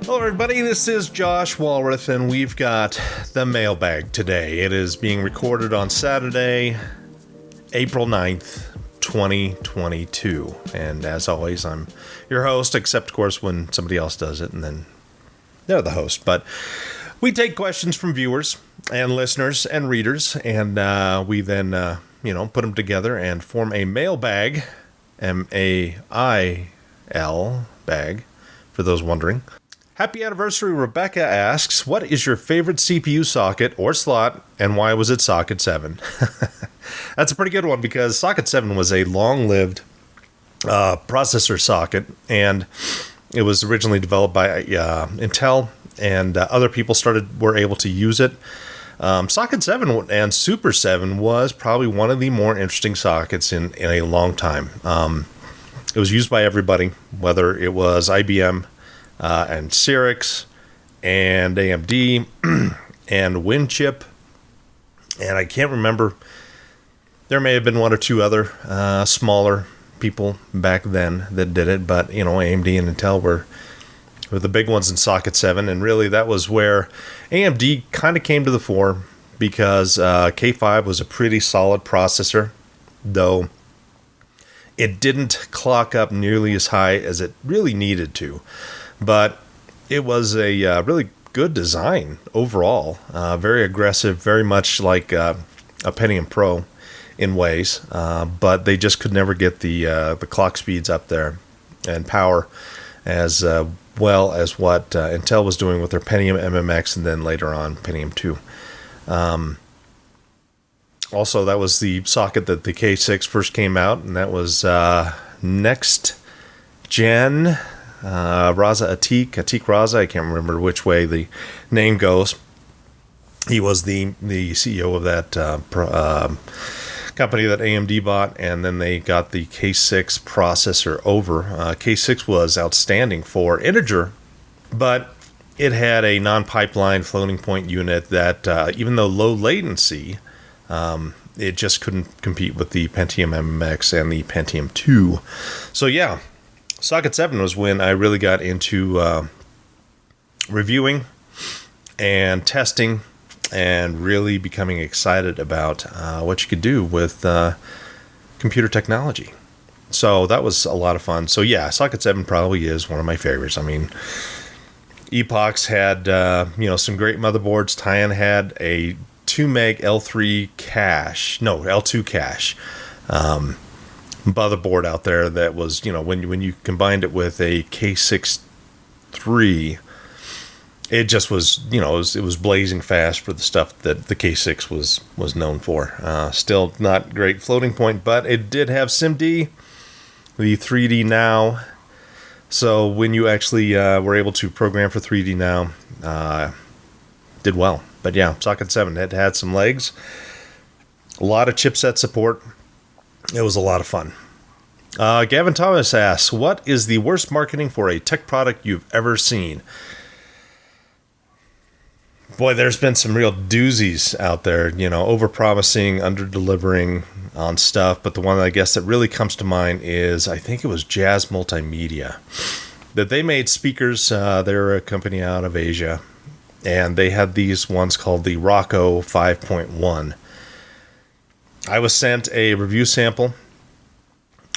Hello everybody, this is Josh Walrath, and we've got the Mailbag today. It is being recorded on Saturday, April 9th, 2022. And as always, I'm your host, except of course when somebody else does it, and then they're the host. But we take questions from viewers and listeners and readers, and we then, put them together and form a mailbag, M-A-I-L, bag, for those wondering. Happy anniversary, Rebecca asks, what is your favorite CPU socket or slot, and why was it socket 7? That's a pretty good one, because socket 7 was a long-lived processor socket, and it was originally developed by Intel, and other people were able to use it. Socket 7 and Super 7 was probably one of the more interesting sockets in a long time. It was used by everybody, whether it was IBM, and Cyrix, and AMD, and WinChip, and I can't remember. There may have been one or two other smaller people back then that did it, but AMD and Intel were the big ones in socket 7, and really that was where AMD kind of came to the fore, because K5 was a pretty solid processor, though it didn't clock up nearly as high as it really needed to. But it was a really good design overall. Very aggressive, very much like a Pentium Pro in ways. But they just could never get the clock speeds up there and power as well as what Intel was doing with their Pentium MMX, and then later on Pentium 2. Also, that was the socket that the K6 first came out, and that was next gen. Raza Atiq Raza, I can't remember which way the name goes. He was the CEO of that company that AMD bought, and then they got the K6 processor over. K6 was outstanding for integer, but it had a non-pipeline floating point unit that, even though low latency, it just couldn't compete with the Pentium MMX and the Pentium 2. So yeah, socket 7 was when I really got into reviewing and testing and really becoming excited about what you could do with computer technology. So that was a lot of fun. So yeah, socket 7 probably is one of my favorites. I mean, Epochs had some great motherboards. Tyan had a 2 meg L2 cache motherboard out there that was, when you combined it with a K6 3, it just was, it was blazing fast for the stuff that the K6 was known for. Still not great floating point, but it did have SIMD, the 3D Now. So when you actually were able to program for 3D Now, did well. But yeah, socket 7 had some legs, a lot of chipset support. It was a lot of fun. Gavin Thomas asks, what is the worst marketing for a tech product you've ever seen? Boy, there's been some real doozies out there, over-promising, under-delivering on stuff. But the one I guess that really comes to mind is, I think it was Jazz Multimedia. That they made speakers. They're a company out of Asia. And they had these ones called the Rocco 5.1. I was sent a review sample,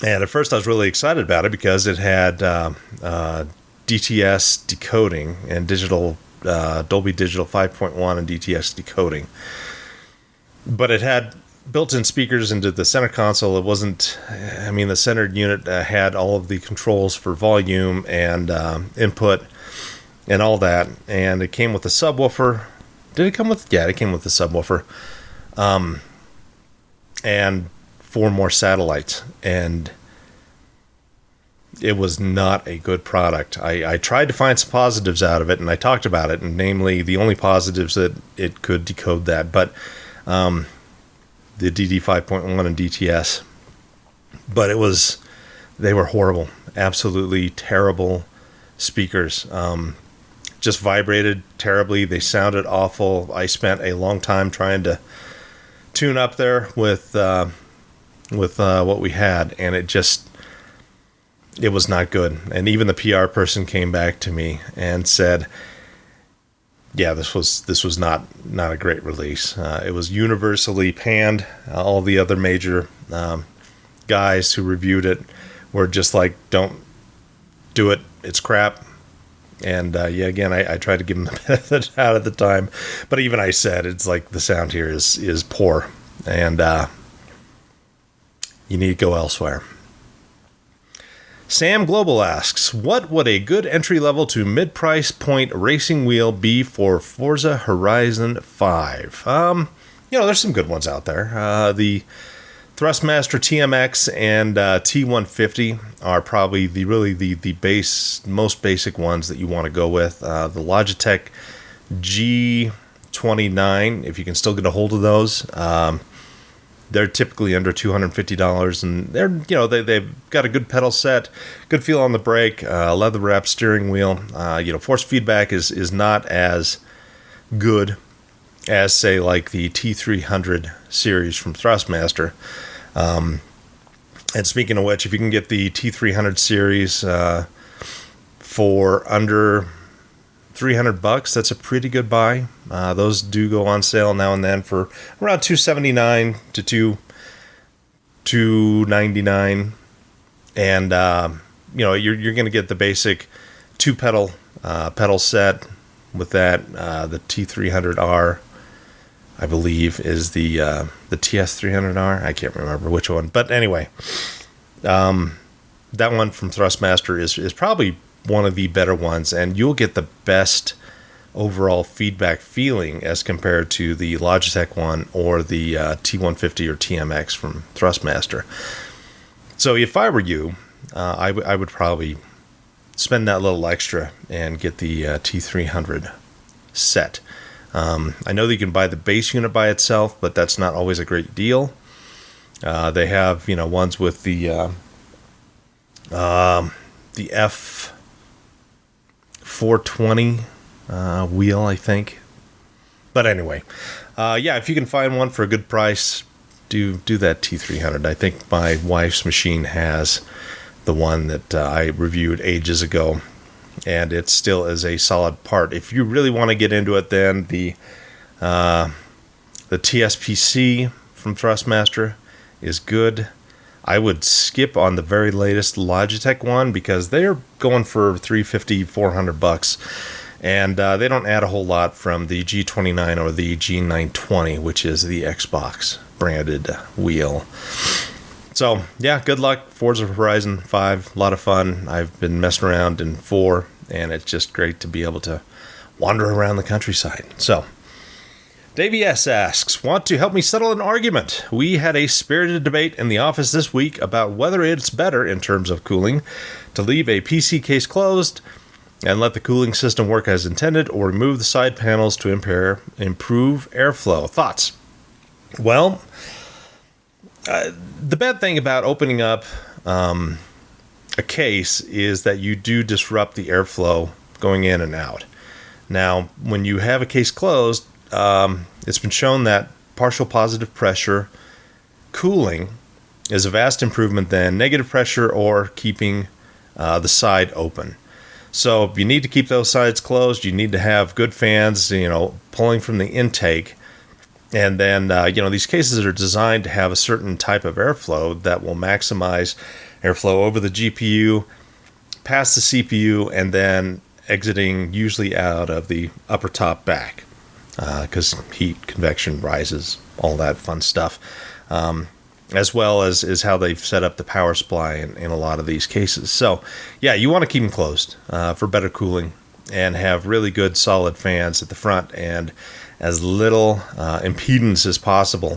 and at first I was really excited about it because it had DTS decoding and digital Dolby Digital 5.1 and DTS decoding. But it had built-in speakers into the center console. It wasn't, the center unit had all of the controls for volume and input and all that, and it came with a subwoofer. Did it come with? Yeah, it came with the subwoofer. And 4 more satellites, and it was not a good product. I tried to find some positives out of it, and I talked about it, and namely the only positives that it could decode that, but the DD 5.1 and DTS. But they were horrible, absolutely terrible speakers. Just vibrated terribly. They sounded awful. I spent a long time trying to tune up there with what we had, and it just it was not good. And even the PR person came back to me and said, yeah, this was not a great release. It was universally panned. All the other major guys who reviewed it were just like, don't do it. It's crap. And again, I tried to give them the benefit out at the time, but even I said it's like the sound here is poor, and you need to go elsewhere. Sam Global asks, what would a good entry-level to mid-price point racing wheel be for Forza Horizon 5? There's some good ones out there. The Thrustmaster TMX and T150 are probably the most basic ones that you want to go with. The Logitech G29, if you can still get a hold of those, they're typically under $250, and they've got a good pedal set, good feel on the brake, leather wrapped steering wheel. Force feedback is not as good as, say, like the T300 series from Thrustmaster. And speaking of which, if you can get the T300 series for under $300, that's a pretty good buy. Those do go on sale now and then for around $279 to $299, and you're going to get the basic two pedal set with that. The T300R, I believe, is the TS300R. I can't remember which one, but anyway, that one from Thrustmaster is probably one of the better ones, and you'll get the best overall feedback feeling as compared to the Logitech one or the T150 or TMX from Thrustmaster. So if I were you, I would probably spend that little extra and get the T300 set. I know that you can buy the base unit by itself, but that's not always a great deal. They have ones with the F420 wheel, I think. But anyway, if you can find one for a good price, do that T300. I think my wife's machine has the one that I reviewed ages ago, and it still is a solid part. If you really want to get into it, then the TSPC from Thrustmaster is good. I would skip on the very latest Logitech one because they're going for $350, $400, and they don't add a whole lot from the G29 or the G920, which is the Xbox branded wheel. So good luck. Forza Horizon 5, a lot of fun. I've been messing around in 4, and it's just great to be able to wander around the countryside. So Davey S. asks, want to help me settle an argument? We had a spirited debate in the office this week about whether it's better in terms of cooling to leave a PC case closed and let the cooling system work as intended, or remove the side panels to improve airflow. Thoughts? Well, the bad thing about opening up a case is that you do disrupt the airflow going in and out. Now, when you have a case closed, it's been shown that partial positive pressure cooling is a vast improvement than negative pressure or keeping the side open. So you need to keep those sides closed. You need to have good fans, pulling from the intake. And then, these cases are designed to have a certain type of airflow that will maximize airflow over the GPU, past the CPU, and then exiting usually out of the upper top back. Because heat, convection rises, all that fun stuff, as well as how they've set up the power supply in a lot of these cases. So, you want to keep them closed for better cooling and have really good solid fans at the front and as little impedance as possible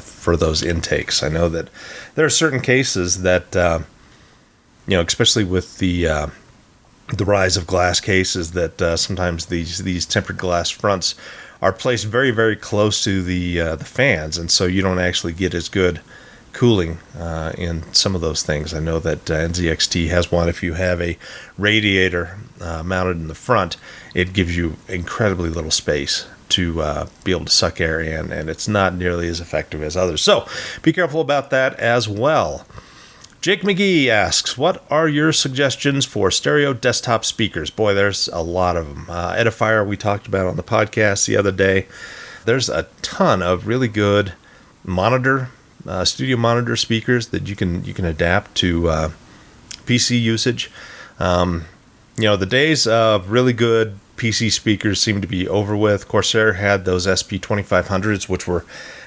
for those intakes. I know that there are certain cases that, especially with the rise of glass cases, that sometimes these tempered glass fronts are placed very, very close to the fans, and so you don't actually get as good cooling in some of those things. I know that NZXT has one. If you have a radiator mounted in the front, it gives you incredibly little space to be able to suck air in, and it's not nearly as effective as others. So be careful about that as well. Jake McGee asks, what are your suggestions for stereo desktop speakers? Boy, there's a lot of them. Edifier we talked about on the podcast the other day. There's a ton of really good studio monitor speakers that you can adapt to PC usage. The days of really good PC speakers seem to be over with. Corsair had those SP2500s, which were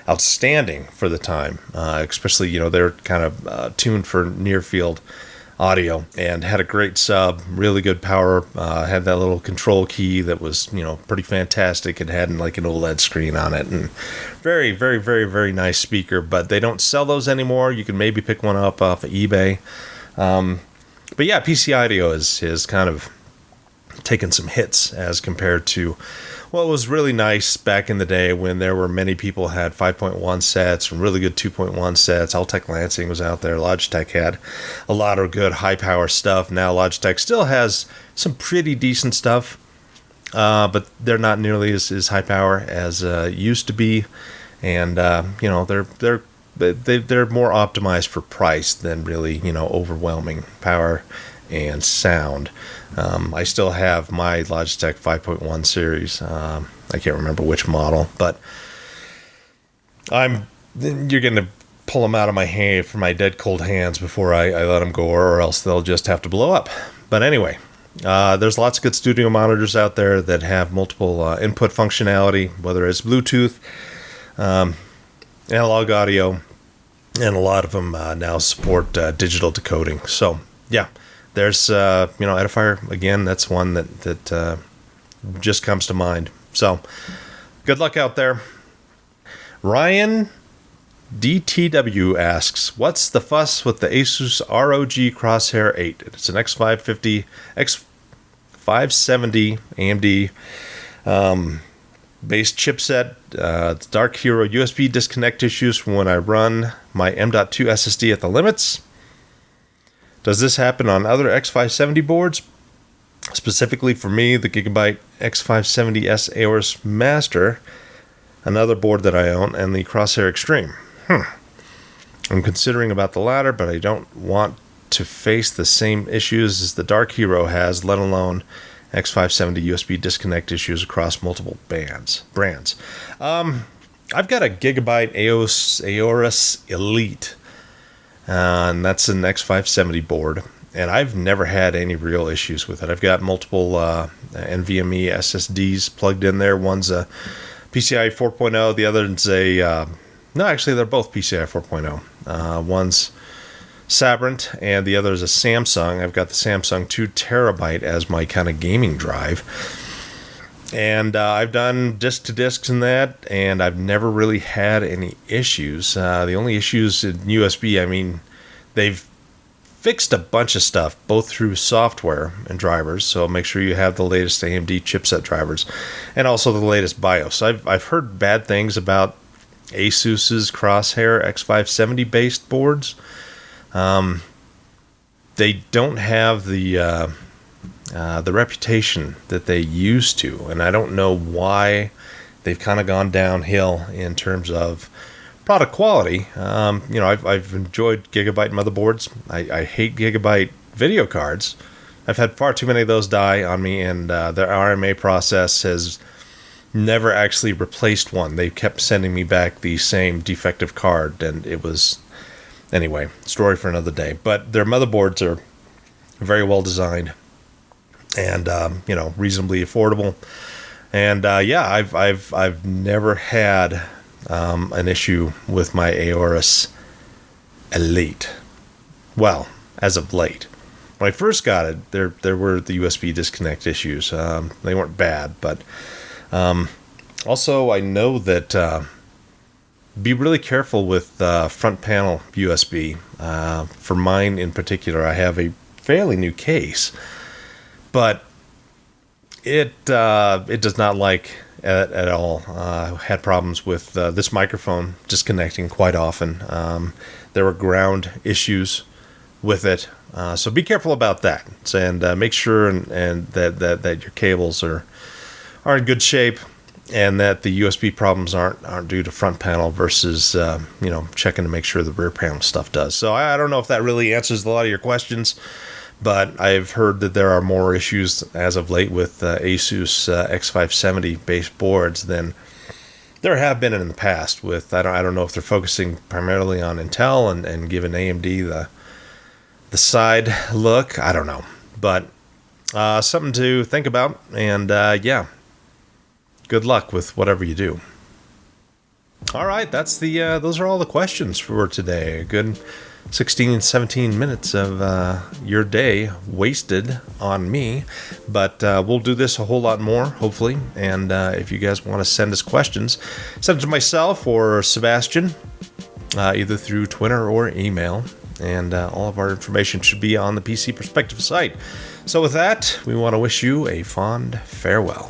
outstanding for the time, especially, they're kind of tuned for near field audio and had a great sub, really good power, had that little control key that was, pretty fantastic. It had like an OLED screen on it, and very, very, very, very nice speaker, but they don't sell those anymore. You can maybe pick one up off of eBay. But yeah, PC audio is kind of taken some hits as compared to what was really nice back in the day when there were many people had 5.1 sets and really good 2.1 sets. Altec Lansing was out there. Logitech had a lot of good high power stuff. Now Logitech still has some pretty decent stuff, but they're not nearly as high power as used to be, and they're more optimized for price than really overwhelming power and sound. I still have my Logitech 5.1 series. I can't remember which model, but you're going to pull them out of my hand from my dead cold hands before I let them go, or else they'll just have to blow up. But anyway, there's lots of good studio monitors out there that have multiple input functionality, whether it's Bluetooth, analog audio, and a lot of them now support digital decoding. So yeah, there's Edifier again. That's one that just comes to mind. So good luck out there. Ryan DTW asks, what's the fuss with the Asus ROG Crosshair 8? It's an X550 X570 AMD based chipset. It's Dark Hero USB disconnect issues from when I run my M.2 SSD at the limits. Does this happen on other X570 boards? Specifically for me, the Gigabyte X570S Aorus Master, another board that I own, and the Crosshair Extreme. I'm considering about the latter, but I don't want to face the same issues as the Dark Hero has, let alone X570 USB disconnect issues across multiple brands. I've got a Gigabyte Aorus Elite, and that's an X570 board, and I've never had any real issues with it. I've got multiple NVMe SSDs plugged in there. One's a PCIe 4.0, the other's no, actually they're both PCIe 4.0. One's Sabrent, and the other is a Samsung. I've got the Samsung 2 terabyte as my kind of gaming drive. And I've done disk to disks in that, and I've never really had any issues. The only issues in USB, they've fixed a bunch of stuff, both through software and drivers, so make sure you have the latest AMD chipset drivers, and also the latest BIOS. I've heard bad things about Asus's Crosshair X570 based boards. They don't have the reputation that they used to, and I don't know why they've kind of gone downhill in terms of product quality. I've enjoyed Gigabyte motherboards. I hate Gigabyte video cards. I've had far too many of those die on me, and their RMA process has never actually replaced one. They kept sending me back the same defective card, and it was, anyway, story for another day. But their motherboards are very well designed and reasonably affordable. And I've never had an issue with my Aorus Elite. Well, as of late. When I first got it, there were the USB disconnect issues. They weren't bad, but also I know that be really careful with front panel USB. For mine in particular, I have a fairly new case, but it does not like at all. Had problems with this microphone disconnecting quite often. There were ground issues with it, so be careful about that, and make sure and that your cables are in good shape, and that the USB problems aren't due to front panel versus checking to make sure the rear panel stuff does. So I don't know if that really answers a lot of your questions, but I've heard that there are more issues as of late with Asus X570 based boards than there have been in the past. With I don't know if they're focusing primarily on Intel and giving AMD the side look. I don't know, but something to think about. And good luck with whatever you do. All right, that's those are all the questions for today. A good 16, 17 minutes of your day wasted on me, but we'll do this a whole lot more, hopefully. And if you guys want to send us questions, send it to myself or Sebastian, either through Twitter or email. And all of our information should be on the PC Perspective site. So with that, we want to wish you a fond farewell.